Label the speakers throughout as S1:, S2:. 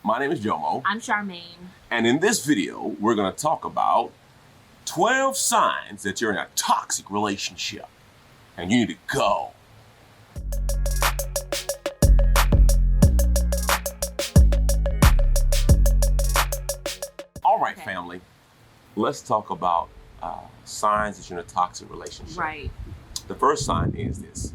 S1: My name is Jomo.
S2: I'm Charmaine.
S1: And in this video, we're going to talk about 12 signs that you're in a toxic relationship and you need to go. All right, family. Let's talk about signs that you're in a toxic relationship.
S2: Right.
S1: The first sign is this.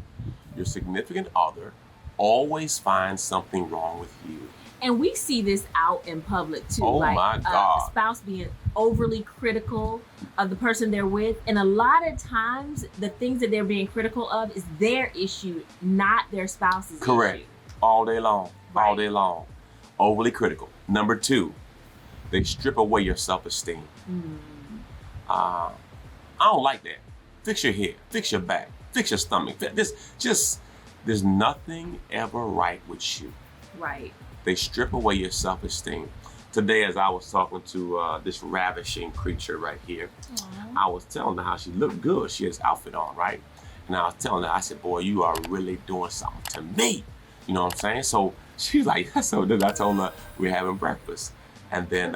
S1: Your significant other always finds something wrong with you.
S2: And we see this out in public too.
S1: Oh
S2: like
S1: my God.
S2: A spouse being overly critical of the person they're with. And a lot of times the things that they're being critical of is their issue, not their spouse's
S1: Correct.
S2: issue.
S1: All day long.
S2: Right.
S1: All day long. Overly critical. Number two, they strip away your self-esteem. I don't like that. Fix your head, fix your back, fix your stomach. There's nothing ever right with you.
S2: Right.
S1: They strip away your self-esteem. Today, as I was talking to this ravishing creature right here, I was telling her how she looked good. She has outfit on, right? And I was telling her, I said, boy, you are really doing something to me. You know what I'm saying? So she's like, so then I told her we're having breakfast. And then,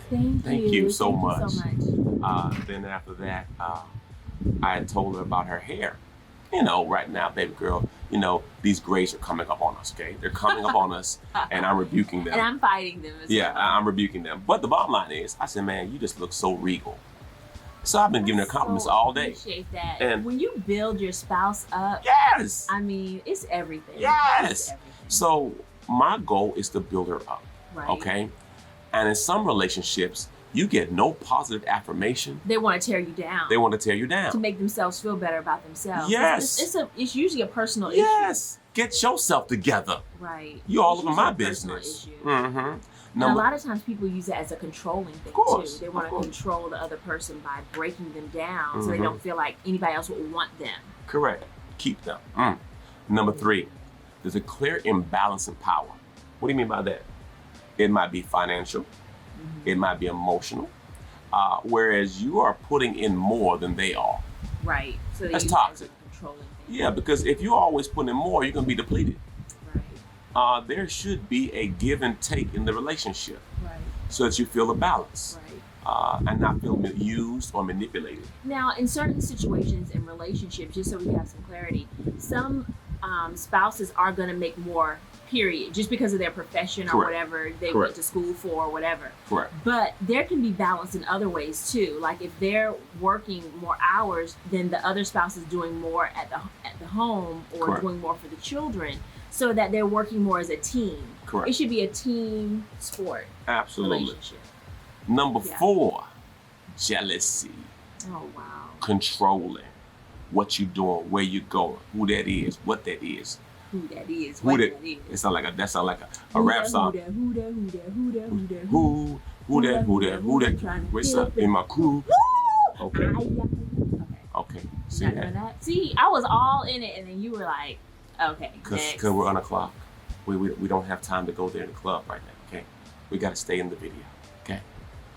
S1: thank you so much. Then after that, I had told her about her hair. You know, right now, baby girl, you know, these grays are coming up on us, okay? They're coming up on us, and I'm rebuking them.
S2: And I'm fighting them as
S1: Yeah,
S2: well.
S1: I'm rebuking them. But the bottom line is, I said, man, you just look so regal. So I've been giving her compliments all day.
S2: I appreciate that.
S1: And
S2: when you build your spouse up,
S1: yes,
S2: I mean, it's everything.
S1: yes.
S2: It's everything.
S1: So my goal is to build her up,
S2: Right.
S1: okay? And in some relationships, you get no positive affirmation.
S2: They want to tear you down.
S1: They want to tear you
S2: to
S1: down.
S2: make themselves feel better about themselves.
S1: Yes.
S2: It's usually a personal
S1: Yes. Get yourself together.
S2: issue. Right.
S1: You all
S2: It's
S1: over
S2: usually
S1: my
S2: a personal
S1: business.
S2: issue.
S1: Mm-hmm.
S2: And a lot of times people use it as a controlling thing
S1: course,
S2: too. They want
S1: of
S2: to
S1: course.
S2: control the other person by breaking them down so they
S1: Mhm.
S2: don't feel like anybody else would want them.
S1: Correct. Keep them. Number three, there's a clear imbalance in power. What do you mean by that? It might be financial. It might be emotional. Whereas you are putting in more than they are.
S2: Right. So they
S1: That's
S2: use it as
S1: toxic.
S2: a controlling thing.
S1: Yeah, because if you're always putting in more, you're going to be depleted.
S2: Right.
S1: There should be a give and take in the relationship
S2: Right.
S1: so that you feel a balance
S2: Right.
S1: and not feel used or manipulated.
S2: Now, in certain situations in relationships, just so we have some clarity, some spouses are going to make more, period, just because of their profession or
S1: Correct.
S2: whatever they
S1: Correct.
S2: went to school for or whatever.
S1: Correct.
S2: But there can be balance in other ways too. Like if they're working more hours, then the other spouse is doing more at the home or
S1: Correct.
S2: doing more for the children, so that they're working more as a team.
S1: Correct.
S2: It should be a team sport
S1: Absolutely.
S2: relationship.
S1: Number
S2: Yeah.
S1: 4, jealousy.
S2: Oh wow.
S1: Controlling what you're doing, where you're going, who that is, what that is.
S2: Who that is?
S1: Who
S2: What
S1: that?
S2: that is?
S1: That sound like a rap song.
S2: Who that? Who that? Who that? Who that?
S1: Who that? What's up in my crew? Okay.
S2: Okay.
S1: Okay. See
S2: Not doing
S1: that?
S2: that. See, I was all in it, and then you were like, okay, next.
S1: Because we're on a clock. We don't have time to go there in the club right now. Okay. We got to stay in the video. Okay.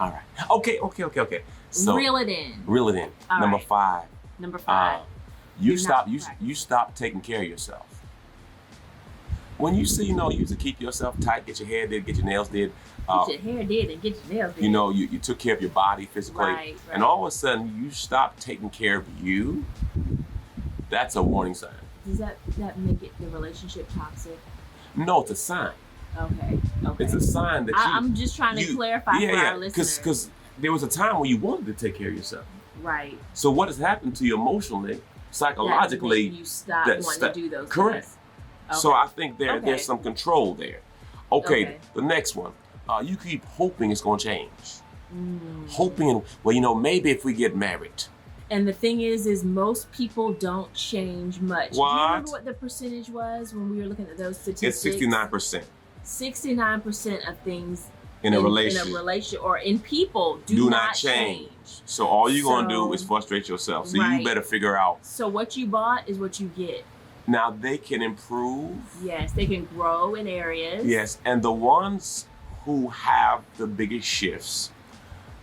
S1: All right. Okay. So
S2: Reel it in.
S1: reel it in.
S2: All
S1: Number
S2: right.
S1: 5.
S2: Number 5.
S1: You
S2: Do not
S1: stop. You stop taking care of yourself. When you see, you used to keep yourself tight, get your hair did, get your nails did.
S2: Get your hair did and get your nails did.
S1: You took care of your body physically,
S2: Right.
S1: and all of a sudden you stop taking care of you. That's a warning sign.
S2: Does that make it the relationship toxic?
S1: No, it's a sign.
S2: Okay.
S1: It's a sign that
S2: I'm just trying to clarify for our listeners.
S1: Because there was a time when you wanted to take care of yourself.
S2: Right.
S1: So what has happened to you emotionally, psychologically?
S2: That you stop
S1: that
S2: wanting
S1: st-
S2: to do those
S1: correct.
S2: things.
S1: So
S2: Okay.
S1: I think there's some control there. Okay. The next one. You keep hoping it's going to change. Hoping, maybe if we get married.
S2: And the thing is most people don't change much. Do you
S1: What?
S2: remember what the percentage was when we were looking at those statistics?
S1: It's 69%.
S2: 69% of things
S1: In a relationship.
S2: in a relationship or in people do not change.
S1: So all you're going to do
S2: So-
S1: is frustrate yourself. So
S2: Right.
S1: you better figure out.
S2: So what you bought is what you get.
S1: Now they can improve.
S2: Yes, they can grow in areas.
S1: Yes, and the ones who have the biggest shifts,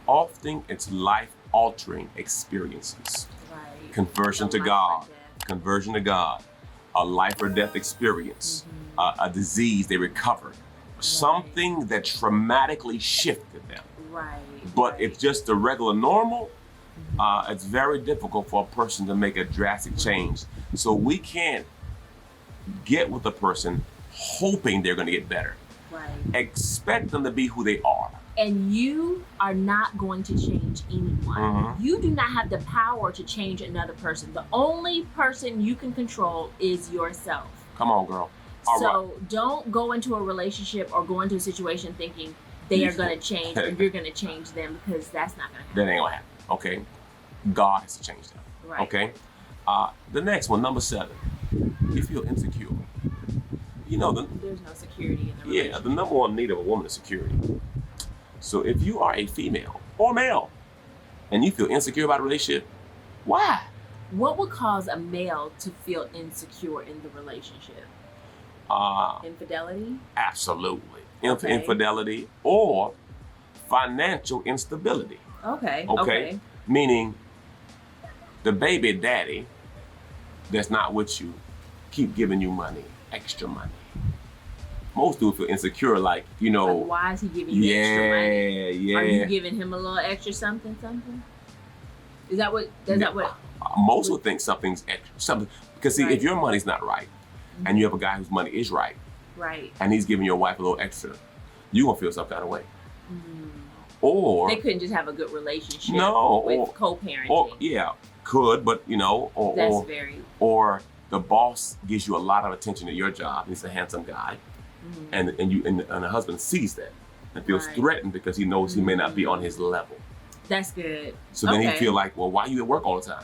S1: often it's life-altering experiences.
S2: Right.
S1: Conversion
S2: So
S1: to
S2: life or
S1: God.
S2: death.
S1: Conversion to God. A life or death experience. A disease they recovered. something that traumatically shifted them.
S2: Right.
S1: But
S2: right.
S1: if just the regular normal, it's very difficult for a person to make a drastic change. So we can't get with a person hoping they're going to get better.
S2: Right.
S1: Expect them to be who they are.
S2: And you are not going to change anyone. You do not have the power to change another person. The only person you can control is yourself.
S1: Come on, girl.
S2: Don't go into a relationship or go into a situation thinking they are going to change or you're going to change them, because that's not going to happen.
S1: That ain't going to happen. Okay? God has to change them.
S2: Right.
S1: Okay? The next one, number 7. You feel insecure. You know,
S2: there's no security in the relationship.
S1: Yeah, the number one need of a woman is security. So if you are a female or male and you feel insecure about a relationship, why?
S2: What would cause a male to feel insecure in the relationship? Infidelity?
S1: Absolutely.
S2: Okay.
S1: Infidelity or financial instability.
S2: Okay.
S1: Meaning the baby daddy that's not with you keep giving you money, extra money. Most dudes feel insecure, like, you know.
S2: Like, why is he giving you extra money?
S1: Yeah.
S2: Are you giving him a little extra something? Is that what?
S1: Most would think something's extra, something, because see, if your money's not right, and you have a guy whose money is right, and he's giving your wife a little extra, you gonna feel some kind of way. Or
S2: they couldn't just have a good relationship.
S1: With
S2: co-parenting.
S1: Could, but you know, or the boss gives you a lot of attention at your job. He's a handsome guy. And the husband sees that and feels threatened because he knows he may not be on his level.
S2: That's good.
S1: So then he feel like, well, why you at work all the time?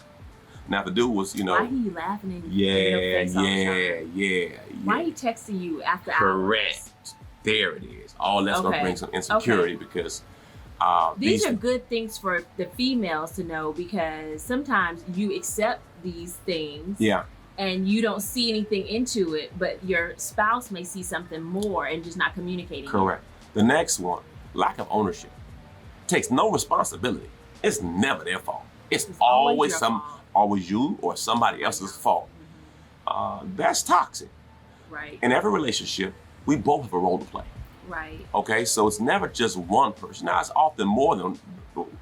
S1: Now the dude was, you know.
S2: Why are you laughing in your face all the time? Why are you texting you after hours?
S1: Correct. There it is. All that's gonna bring some insecurity because
S2: these are good things for the females to know, because sometimes you accept these things. And you don't see anything into it, but your spouse may see something more and just not communicating.
S1: Correct. The next one, lack of ownership. Takes no responsibility. It's never their fault. It's always you or somebody else's fault. That's toxic.
S2: Right.
S1: In every relationship, we both have a role to play.
S2: Right.
S1: Okay, so it's never just one person. Now, it's often more than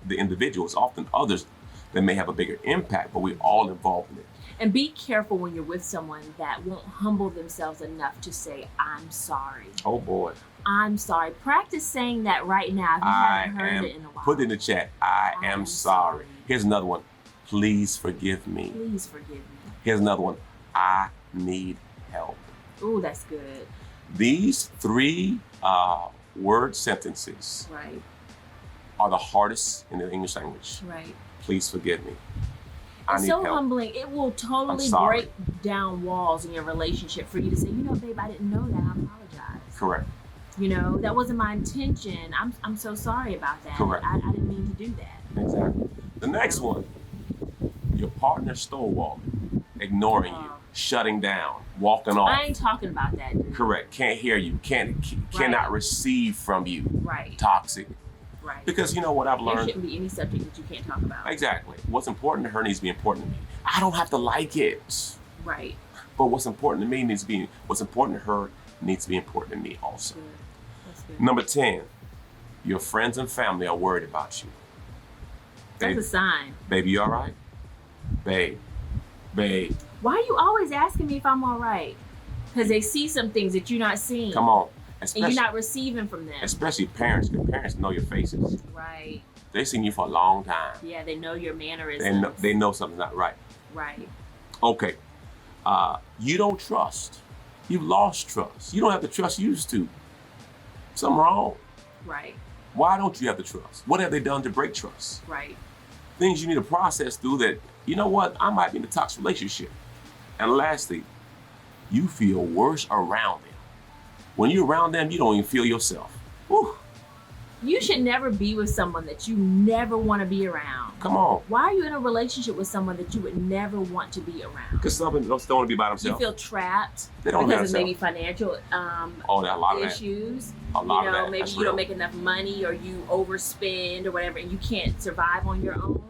S1: the individual. It's often others that may have a bigger impact, but we're all involved in it.
S2: And be careful when you're with someone that won't humble themselves enough to say, I'm sorry.
S1: Oh, boy.
S2: I'm sorry. Practice saying that right now if you haven't heard it in a while.
S1: Put it in the chat. I am sorry. Here's another one. Please forgive me.
S2: Please forgive me.
S1: Here's another one. I need help.
S2: Ooh, that's good.
S1: These 3 word sentences are the hardest in the English language.
S2: Right.
S1: Please forgive me.
S2: It's so humbling. It will totally break down walls in your relationship for you to say, you know, babe, I didn't know that. I apologize.
S1: Correct.
S2: You know, that wasn't my intention. I'm so sorry about that.
S1: Correct.
S2: I didn't mean to do that.
S1: Exactly. The next one, your partner stonewalling, ignoring you, shutting down, walking off.
S2: I ain't talking about that, dude.
S1: Correct. Can't hear you. Cannot receive from you.
S2: Right.
S1: Toxic.
S2: Right.
S1: Because you know what I've learned?
S2: There shouldn't be any subject that you can't talk about.
S1: Exactly. What's important to her needs to be important to me. I don't have to like it.
S2: Right.
S1: But what's important to me needs to be, what's important to her needs to be important to me also.
S2: That's good.
S1: Number 10, your friends and family are worried about you.
S2: That's a sign.
S1: Baby, you all right? Babe.
S2: Why are you always asking me if I'm all right? Because they see some things that you're not seeing.
S1: Come on.
S2: And you're not receiving from them.
S1: Especially parents, because parents know your faces.
S2: Right.
S1: They've seen you for a long time.
S2: Yeah, they know your mannerisms.
S1: They know something's not right.
S2: Right.
S1: Okay. You don't trust. You've lost trust. You don't have the trust you used to. Something wrong.
S2: Right.
S1: Why don't you have the trust? What have they done to break trust?
S2: Right.
S1: Things you need to process through that, you know what, I might be in a toxic relationship. And lastly, you feel worse around them. When you're around them, you don't even feel yourself. Whew.
S2: You should never be with someone that you never want to be around.
S1: Come on.
S2: Why are you in a relationship with someone that you would never want to be around?
S1: Because some people don't want to be by themselves.
S2: You feel trapped
S1: they don't
S2: because of maybe financial issues.
S1: A lot of that.
S2: Maybe you don't make enough money, or you overspend or whatever, and you can't survive on your own.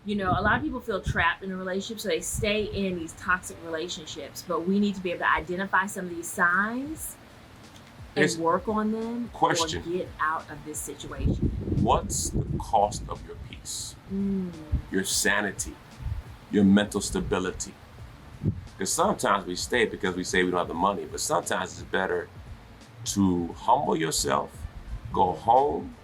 S2: You know, a lot of people feel trapped in a relationship, so they stay in these toxic relationships. But we need to be able to identify some of these signs and work on them,
S1: question,
S2: or get out of this situation.
S1: What's the cost of your peace? Your sanity, your mental stability. Because sometimes we stay because we say we don't have the money, but sometimes it's better to humble yourself, go home,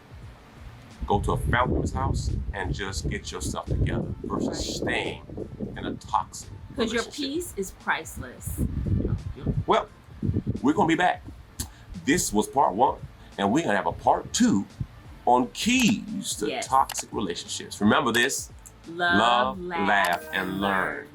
S1: go to a family member's house, and just get yourself together versus staying in a toxic relationship.
S2: Because your peace is priceless.
S1: Well, we're going to be back. This was part 1, and we're going to have a part 2 on keys to toxic relationships. Remember this: love, laugh, and learn.